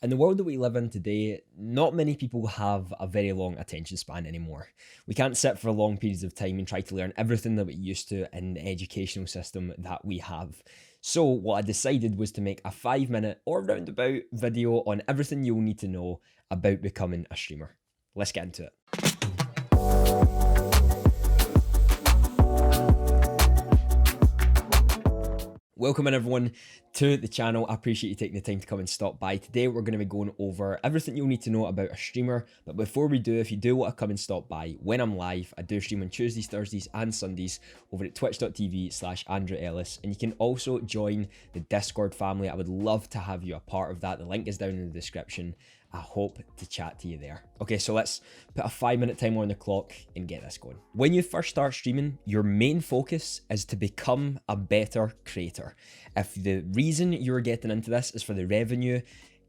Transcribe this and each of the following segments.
In the world that we live in today, not many people have a very long attention span anymore. We can't sit for long periods of time and try to learn everything that we used to in the educational system that we have. So, what I decided was to make a 5 minute or roundabout video on everything you'll need to know about becoming a streamer. Let's get into it. Welcome in everyone to the channel. I appreciate you taking the time to come and stop by. Today we're going to be going over everything you'll need to know about a streamer. But before we do, if you do want to come and stop by when I'm live, I do stream on Tuesdays, Thursdays and Sundays over at twitch.tv/AndrewEllis. And you can also join the Discord family. I would love to have you a part of that. The link is down in the description. I hope to chat to you there. Okay, so let's put a 5-minute timer on the clock and get this going. When you first start streaming, your main focus is to become a better creator. If the reason you're getting into this is for the revenue,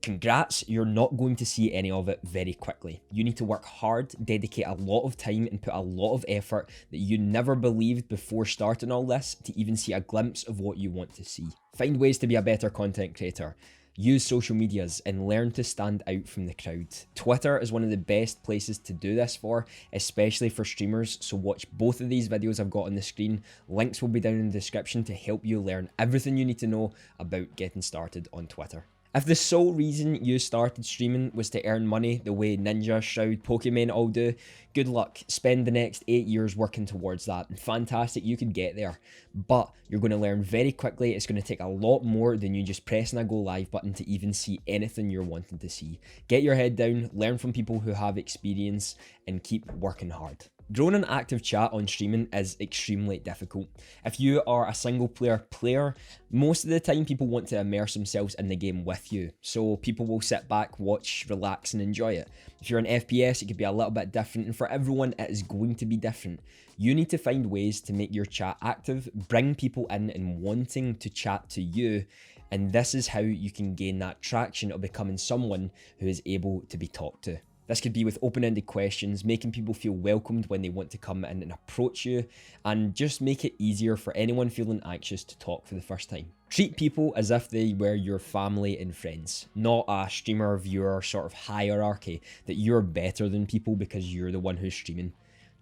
congrats, you're not going to see any of it very quickly. You need to work hard, dedicate a lot of time and put a lot of effort that you never believed before starting all this to even see a glimpse of what you want to see. Find ways to be a better content creator. Use social medias and learn to stand out from the crowd. Twitter is one of the best places to do this for, especially for streamers, so watch both of these videos I've got on the screen. Links will be down in the description to help you learn everything you need to know about getting started on Twitter. If the sole reason you started streaming was to earn money the way Ninja, Shroud, Pokemon all do, good luck. Spend the next 8 years working towards that. Fantastic, you could get there. But you're going to learn very quickly. It's going to take a lot more than you just pressing a go live button to even see anything you're wanting to see. Get your head down, learn from people who have experience, and keep working hard. Growing an active chat on streaming is extremely difficult. If you are a single player, most of the time people want to immerse themselves in the game with you. So people will sit back, watch, relax and enjoy it. If you're an FPS, it could be a little bit different, and for everyone it is going to be different. You need to find ways to make your chat active, bring people in and wanting to chat to you, and this is how you can gain that traction of becoming someone who is able to be talked to. This could be with open-ended questions, making people feel welcomed when they want to come in and approach you, and just make it easier for anyone feeling anxious to talk for the first time. Treat people as if they were your family and friends, not a streamer-viewer sort of hierarchy that you're better than people because you're the one who's streaming.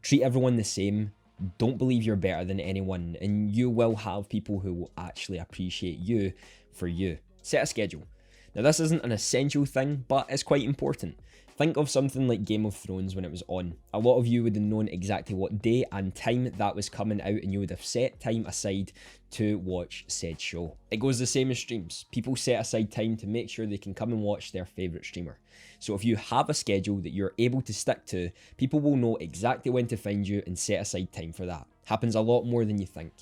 Treat everyone the same. Don't believe you're better than anyone, and you will have people who will actually appreciate you for you. Set a schedule. Now this isn't an essential thing, but it's quite important. Think of something like Game of Thrones when it was on. A lot of you would have known exactly what day and time that was coming out, and you would have set time aside to watch said show. It goes the same as streams. People set aside time to make sure they can come and watch their favourite streamer. So if you have a schedule that you're able to stick to, people will know exactly when to find you and set aside time for that. Happens a lot more than you think.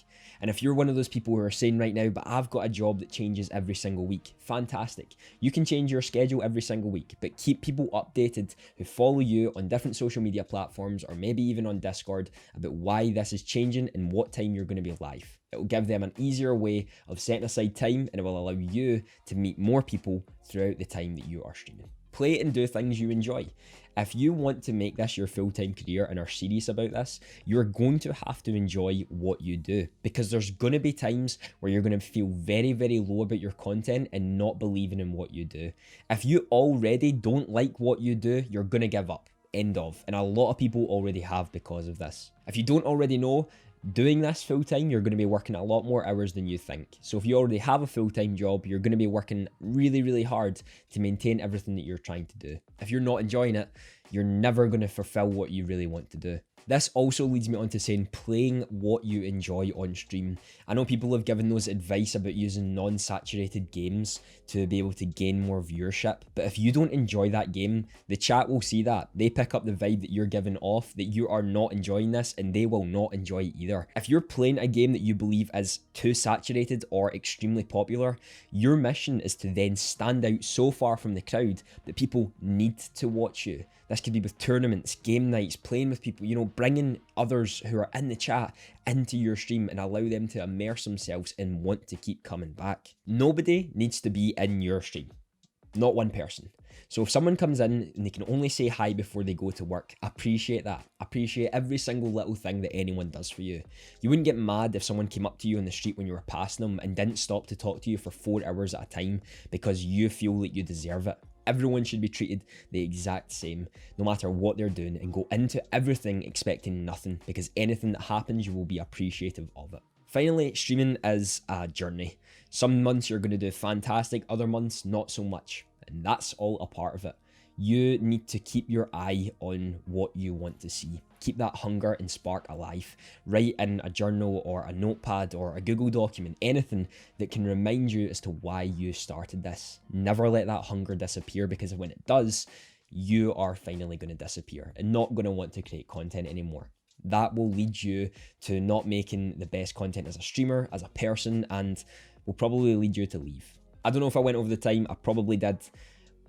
And if you're one of those people who are saying right now, but I've got a job that changes every single week, fantastic. You can change your schedule every single week, but keep people updated who follow you on different social media platforms or maybe even on Discord about why this is changing and what time you're going to be live. It will give them an easier way of setting aside time, and it will allow you to meet more people throughout the time that you are streaming. Play and do things you enjoy. If you want to make this your full-time career and are serious about this, you're going to have to enjoy what you do, because there's going to be times where you're going to feel very, very low about your content and not believing in what you do. If you already don't like what you do, you're going to give up. End of. And a lot of people already have because of this. If you don't already know, doing this full-time, you're going to be working a lot more hours than you think. So if you already have a full-time job, you're going to be working really, really hard to maintain everything that you're trying to do. If you're not enjoying it, you're never going to fulfill what you really want to do. This also leads me on to saying playing what you enjoy on stream. I know people have given those advice about using non-saturated games to be able to gain more viewership, but if you don't enjoy that game, the chat will see that. They pick up the vibe that you're giving off, that you are not enjoying this, and they will not enjoy it either. If you're playing a game that you believe is too saturated or extremely popular, your mission is to then stand out so far from the crowd that people need to watch you. This could be with tournaments, game nights, playing with people, you know, bringing others who are in the chat into your stream and allow them to immerse themselves and want to keep coming back. Nobody needs to be in your stream. Not one person. So if someone comes in and they can only say hi before they go to work, appreciate that. Appreciate every single little thing that anyone does for you. You wouldn't get mad if someone came up to you on the street when you were passing them and didn't stop to talk to you for 4 hours at a time because you feel that you deserve it. Everyone should be treated the exact same, no matter what they're doing, and go into everything expecting nothing, because anything that happens, you will be appreciative of it. Finally, streaming is a journey. Some months you're going to do fantastic, other months not so much, and that's all a part of it. You need to keep your eye on what you want to see. Keep that hunger and spark alive. Write in a journal or a notepad or a Google document, anything that can remind you as to why you started this. Never let that hunger disappear, because when it does, you are finally going to disappear and not going to want to create content anymore. That will lead you to not making the best content as a streamer, as a person, and will probably lead you to leave. I don't know if I went over the time, I probably did,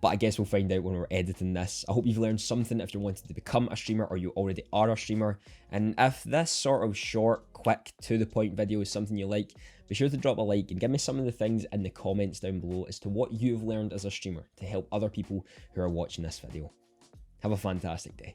but I guess we'll find out when we're editing this. I hope you've learned something if you're wanting to become a streamer or you already are a streamer. And if this sort of short, quick, to the point video is something you like, be sure to drop a like and give me some of the things in the comments down below as to what you've learned as a streamer to help other people who are watching this video. Have a fantastic day.